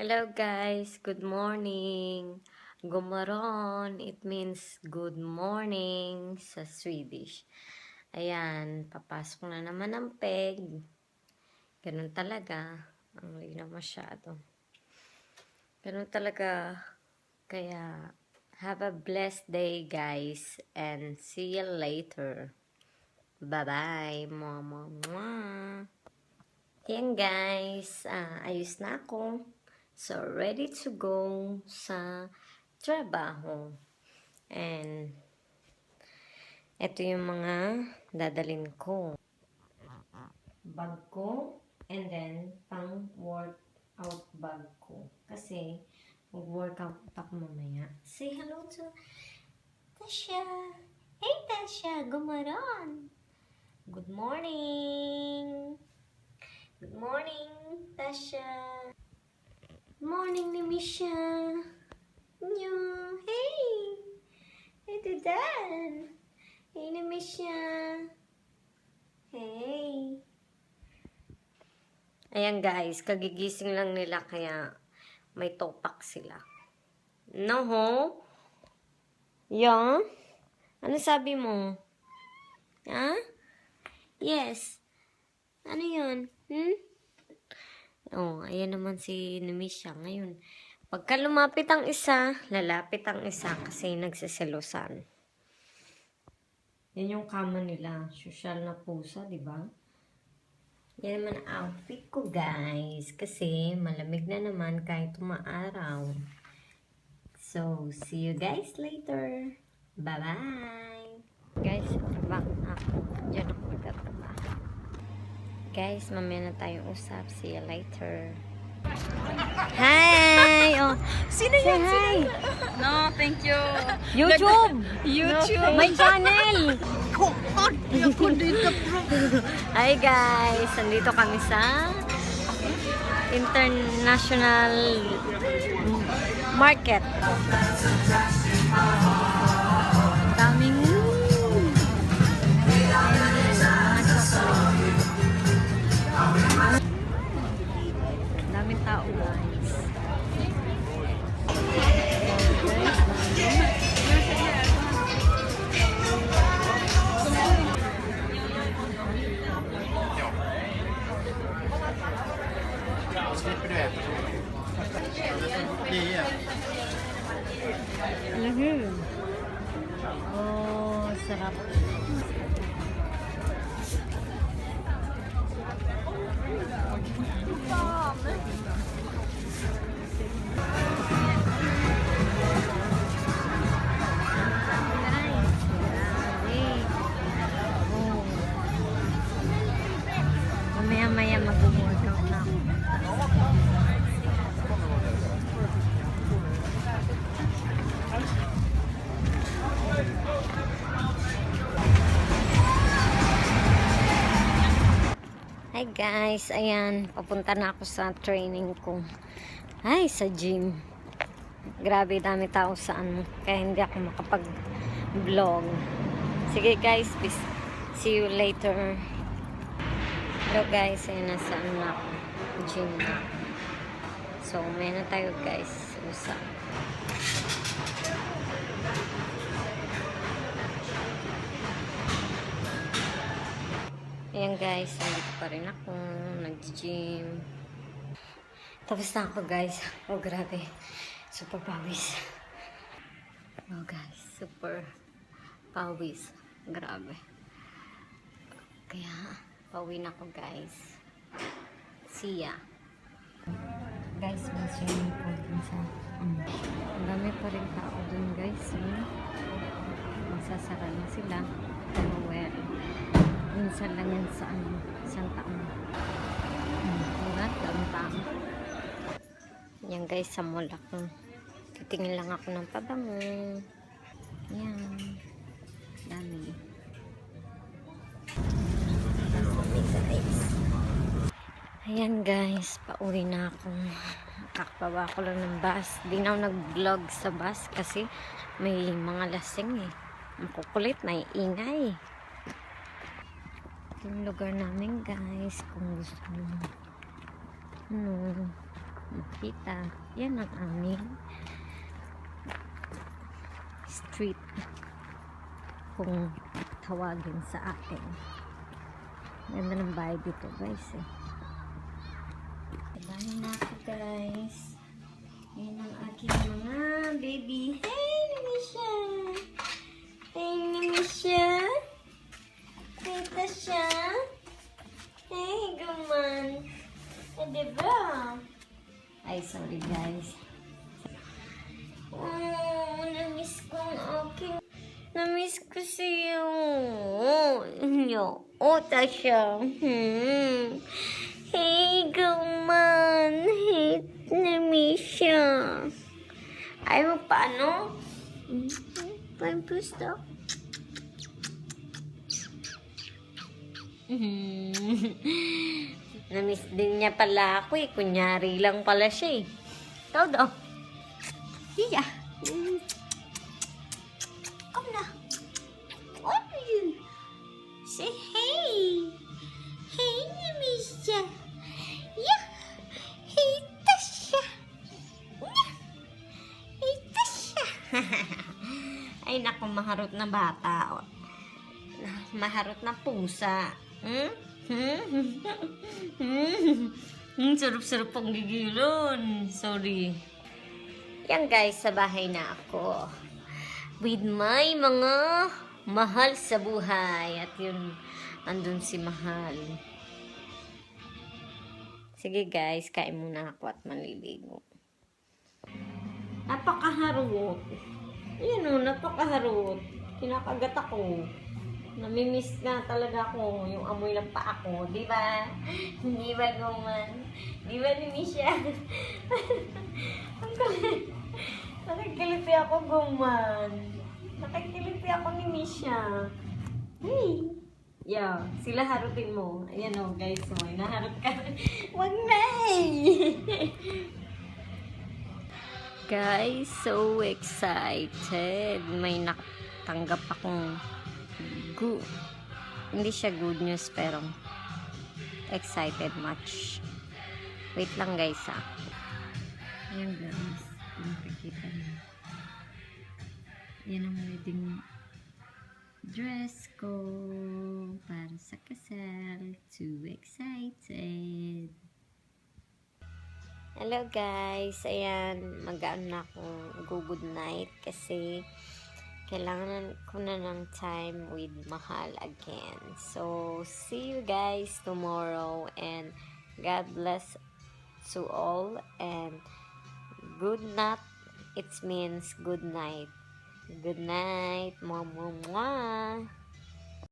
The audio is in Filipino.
Hello guys, good morning. Gomaron, it means good morning sa Swedish. Ayan, papasok na naman ang peg. Ganun talaga. Ang linaw masyado. Ganun talaga. Kaya, have a blessed day guys. And see you later. Bye-bye. Mwah, mwah, mwah. Ayan guys, ayos na ako. So, ready to go sa trabaho. And, ito yung mga dadalin ko. Bag ko, and then, pang workout bag ko. Kasi, mag-workout ako mamaya. Say hello to Tasha. Hey Tasha, gumaron. Good morning. Good morning, Tasha. Good morning, Nimisha. Nyo. Hey. Hey, Dudan. Hey, Nimisha. Hey. Ayan guys, kagigising lang nila kaya may topak sila. No ho? Yeah? Ano sabi mo? Ha? Yes. Ano yun? Oh, ayan naman si Nimisha ngayon. Pagka lumapit ang isa, lalapit ang isa kasi nagsiselosan. Yan yung kama nila. Social na pusa, di ba? Yan naman ang outfit ko, guys. Kasi malamig na naman kahit umaaraw. So, see you guys later. Bye-bye! Guys, trabaho na ako. Diyan ako magtatrabaho. Guys, mamaya na tayong usap. See you later. Hi! Oh, Sino say yan? hi! No, thank you. YouTube! YouTube. My channel! Ako dito, bro. Hi guys! Nandito kami sa International Market. Daming daming tao guys. Slipper du äta. Det är Oh, sarap. Mamaya-maya mag-workout na ako. Hi guys, ayan, papunta na ako sa training ko. Ay, sa gym. Grabe, dami tao sa ano, kaya hindi ako makapag-vlog. Sige guys, see you later. Hello guys, ayan, nasa ano na ako, gym na. So, may na tayo guys, usap. Ayan guys, nandito pa rin ako, nag-gym. Tapos na ako guys. Oh grabe, super pawis. Oh guys, super pawis. Grabe. Kaya, pauwi na ako guys. See ya. Guys, may swimming pool dun sa ang dami pa rin tao dun guys. Magsasara na sila. Oh well. Minsan lang yan sa isang taon. Diba? Daong tao. Yan guys, sa mall ako. Titingin lang ako ng pabango. Yan. Dami. Ayan guys, pauwi na ako. Kakababa ko lang ng bus. Di na ako nag-vlog sa bus kasi may mga lasing eh. Makukulit, may ingay. Yung lugar namin guys, kung gusto nyo makita. Yan ang aming street kung tawagin sa akin. Ganda ng bahay dito guys eh. Bahay na ako guys. Yan ang aking mga baby. Hey Nimisha! Hey Nimisha! Hey Tasha! Hey Guman! Eh diba? Ay sorry guys. Oh, namiss ko ang aking. Namiss ko siya. Oh, Tasha. Hey, Guman. Hey, namiss siya. Ay, mo paano? Paano gusto? Namiss din niya pala ako eh. Kunyari lang pala siya eh. Ikaw daw. Iya. Come na. What are you? Say hey. Hey, Nimisha. Yeah. Hey, Tasha. Yeah. Hey, Tasha. Ay, naku, maharot na bata. Maharot na pusa. Sarap-sarap pang gigilon. Sorry. Yan guys, sa bahay na ako. With my mga mahal sa buhay. At yun, andun si Mahal. Sige guys, kain muna ako at maliligo. Napakaharot. Ayan o, napakaharot. Kinakagat ako. Namimiss na talaga ako yung amoy ng paa ko. Di ba? Di ba, Guman? Di ba, Nimisha? Ang galit. Nakikilipi ako, Guman. Nakikilipi ako ni Misha. Hey! Yeah, sila harutin mo. Ayan o, guys. May naharot ka. Wag na Guys, so excited. May natanggap akong hindi siya good news, pero excited much. Wait lang guys ha. Ayan guys. Nakikita niyo. Yan ang wedding dress ko para sa kasal. Too excited. Hello guys. Ayan. Mag-ano na akong good night kasi kailangan ko na ng time with Mahal again. So, see you guys tomorrow and God bless to all and good night. It means good night. Good night. Mwah, mwah, mwah.